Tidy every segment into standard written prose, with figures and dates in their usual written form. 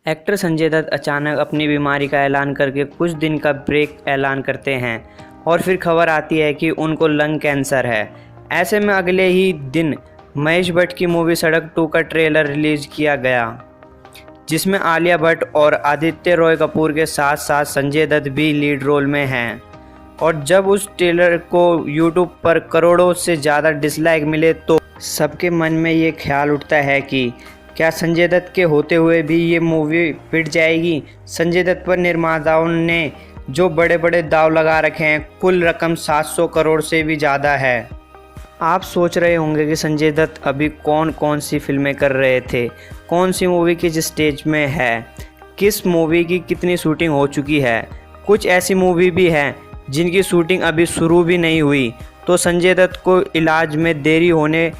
Actor Sanjay Dutt अचानक अपनी बीमारी का ऐलान करके कुछ दिन का ब्रेक ऐलान करते हैं और फिर खबर आती है कि उनको लंग कैंसर है। ऐसे में अगले ही दिन महेश भट्ट की मूवी सड़क 2 का ट्रेलर रिलीज किया गया, जिसमें आलिया भट्ट और आदित्य रॉय कपूर के साथ साथ संजय दत्त भी लीड रोल में हैं। और जब उस ट्रेलर को यूट्यूब पर करोड़ों से ज़्यादा डिसलाइक मिले तो सबके मन में ये ख्याल उठता है कि क्या संजय दत्त के होते हुए भी ये मूवी पिट जाएगी। संजय दत्त पर निर्माताओं ने जो बड़े बड़े दाव लगा रखे हैं, कुल रकम 700 करोड़ से भी ज़्यादा है। आप सोच रहे होंगे कि संजय दत्त अभी कौन कौन सी फिल्में कर रहे थे, कौन सी मूवी किस स्टेज में है, किस मूवी की कितनी शूटिंग हो चुकी है। कुछ ऐसी मूवी भी हैं जिनकी शूटिंग अभी शुरू भी नहीं हुई, तो संजय दत्त को इलाज में देरी होने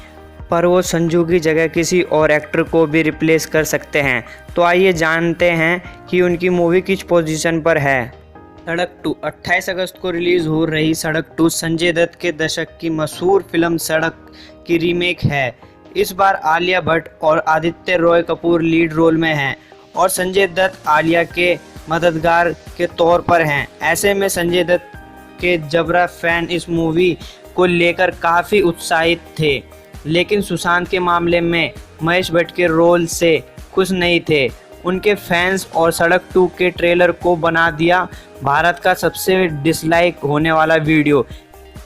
पर वो संजू की जगह किसी और एक्टर को भी रिप्लेस कर सकते हैं। तो आइए जानते हैं कि उनकी मूवी किस पोजीशन पर है। सड़क 2 28 अगस्त को रिलीज़ हो रही सड़क 2 संजय दत्त के दशक की मशहूर फिल्म सड़क की रीमेक है। इस बार आलिया भट्ट और आदित्य रॉय कपूर लीड रोल में हैं और संजय दत्त आलिया के मददगार के तौर पर हैं। ऐसे में संजय दत्त के जबरा फैन इस मूवी को लेकर काफ़ी उत्साहित थे, लेकिन सुशांत के मामले में महेश भट्ट के रोल से खुश नहीं थे। उनके फैंस और सड़क 2 के ट्रेलर को बना दिया भारत का सबसे डिसलाइक होने वाला वीडियो,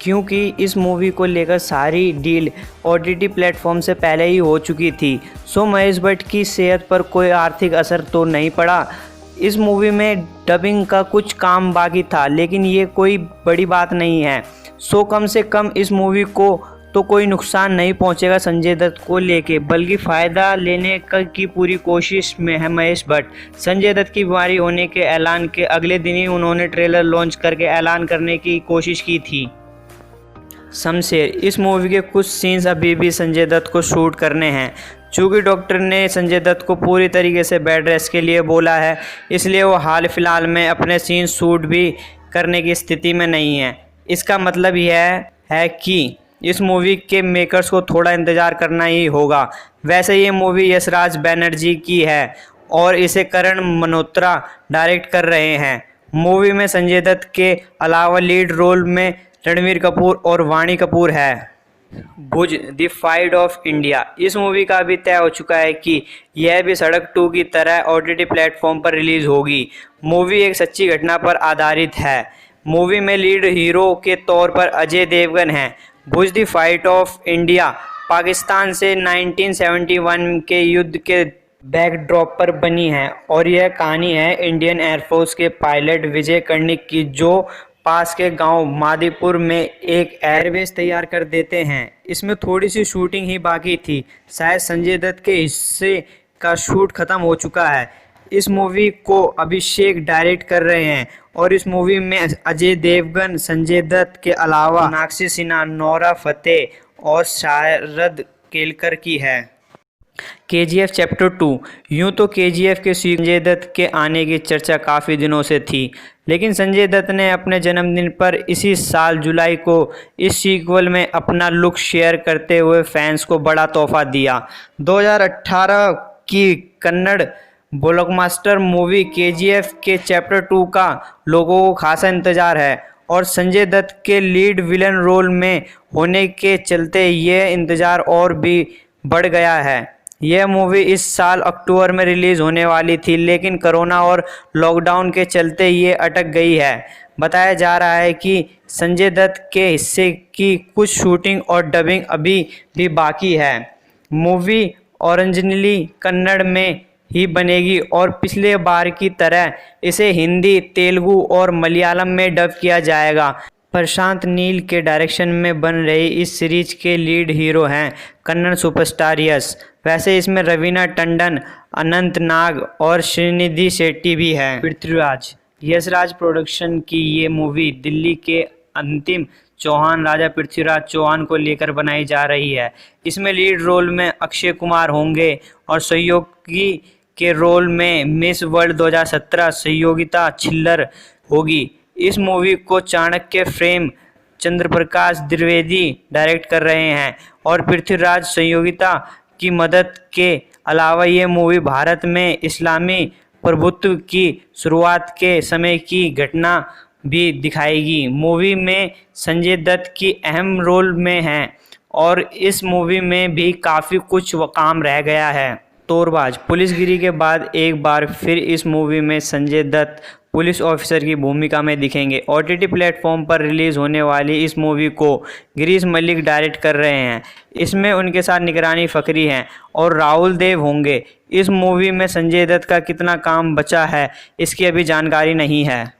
क्योंकि इस मूवी को लेकर सारी डील OTT प्लेटफॉर्म से पहले ही हो चुकी थी। सो महेश भट्ट की सेहत पर कोई आर्थिक असर तो नहीं पड़ा। इस मूवी में डबिंग का कुछ काम बाकी था, लेकिन ये कोई बड़ी बात नहीं है। सो कम से कम इस मूवी को तो कोई नुकसान नहीं पहुंचेगा संजय दत्त को लेके, बल्कि फ़ायदा लेने की पूरी कोशिश में है महेश भट्ट। संजय दत्त की बीमारी होने के ऐलान के अगले दिन ही उन्होंने ट्रेलर लॉन्च करके ऐलान करने की कोशिश की थी। शमशेर इस मूवी के कुछ सीन्स अभी भी संजय दत्त को शूट करने हैं। चूँकि डॉक्टर ने संजय दत्त को पूरी तरीके से बेड रेस्ट के लिए बोला है, इसलिए वो हाल फिलहाल में अपने सीन शूट भी करने की स्थिति में नहीं है। इसका मतलब यह है कि इस मूवी के मेकर्स को थोड़ा इंतज़ार करना ही होगा। वैसे ये मूवी यशराज बैनर्जी की है और इसे करण मल्होत्रा डायरेक्ट कर रहे हैं। मूवी में संजय दत्त के अलावा लीड रोल में रणबीर कपूर और वाणी कपूर है। भुज द फाइट ऑफ इंडिया इस मूवी का भी तय हो चुका है कि यह भी सड़क 2 की तरह OTT प्लेटफॉर्म पर रिलीज होगी। मूवी एक सच्ची घटना पर आधारित है। मूवी में लीड हीरो के तौर पर अजय देवगन हैं। Bhuj the fight of India Pakistan से 1971 के युद्ध के बैकड्रॉप पर बनी है और यह कहानी है इंडियन एयरफोर्स के पायलट विजय कर्णिक की, जो पास के गांव मादीपुर में एक एयरबेस तैयार कर देते हैं। इसमें थोड़ी सी शूटिंग ही बाकी थी। शायद संजय दत्त के हिस्से का शूट खत्म हो चुका है। इस मूवी को अभिषेक डायरेक्ट कर रहे हैं और इस मूवी में अजय देवगन, संजय दत्त के अलावा सोनाक्षी सिन्हा, नोरा फतेही और शारद केलकर की है। KGF चैप्टर 2 यूँ तो KGF के संजय दत्त के आने की चर्चा काफ़ी दिनों से थी, लेकिन संजय दत्त ने अपने जन्मदिन पर इसी साल जुलाई को इस सीक्वल में अपना लुक शेयर करते हुए फैंस को बड़ा तोहफा दिया। 2018 की कन्नड़ ब्लॉकबस्टर मूवी KGF के चैप्टर 2 का लोगों को खासा इंतज़ार है और संजय दत्त के लीड विलन रोल में होने के चलते ये इंतज़ार और भी बढ़ गया है। यह मूवी इस साल अक्टूबर में रिलीज़ होने वाली थी, लेकिन कोरोना और लॉकडाउन के चलते ये अटक गई है। बताया जा रहा है कि संजय दत्त के हिस्से की कुछ शूटिंग और डबिंग अभी भी बाकी है। मूवी ओरिजिनली कन्नड़ में ही बनेगी और पिछले बार की तरह इसे हिंदी, तेलुगु और मलयालम में डब किया जाएगा। प्रशांत नील के डायरेक्शन में बन रही इस सीरीज के लीड हीरो हैं कन्नड़ सुपरस्टार यश। वैसे इसमें रवीना टंडन, अनंत नाग और श्रीनिधि शेट्टी भी हैं। पृथ्वीराज यशराज प्रोडक्शन की ये मूवी दिल्ली के अंतिम चौहान राजा पृथ्वीराज चौहान को लेकर बनाई जा रही है। इसमें लीड रोल में अक्षय कुमार होंगे और सहयोगी के रोल में मिस वर्ल्ड 2017 सहयोगिता छिल्लर होगी। इस मूवी को चाणक्य फ्रेम चंद्रप्रकाश द्विवेदी डायरेक्ट कर रहे हैं और पृथ्वीराज सहयोगिता की मदद के अलावा ये मूवी भारत में इस्लामी प्रभुत्व की शुरुआत के समय की घटना भी दिखाएगी। मूवी में संजय दत्त की अहम रोल में हैं और इस मूवी में भी काफ़ी कुछ काम रह गया है। तोरबाज पुलिसगिरी के बाद एक बार फिर इस मूवी में संजय दत्त पुलिस ऑफिसर की भूमिका में दिखेंगे। OTT प्लेटफॉर्म पर रिलीज़ होने वाली इस मूवी को गिरीश मलिक डायरेक्ट कर रहे हैं। इसमें उनके साथ निगरानी फकरी हैं और राहुल देव होंगे। इस मूवी में संजय दत्त का कितना काम बचा है इसकी अभी जानकारी नहीं है।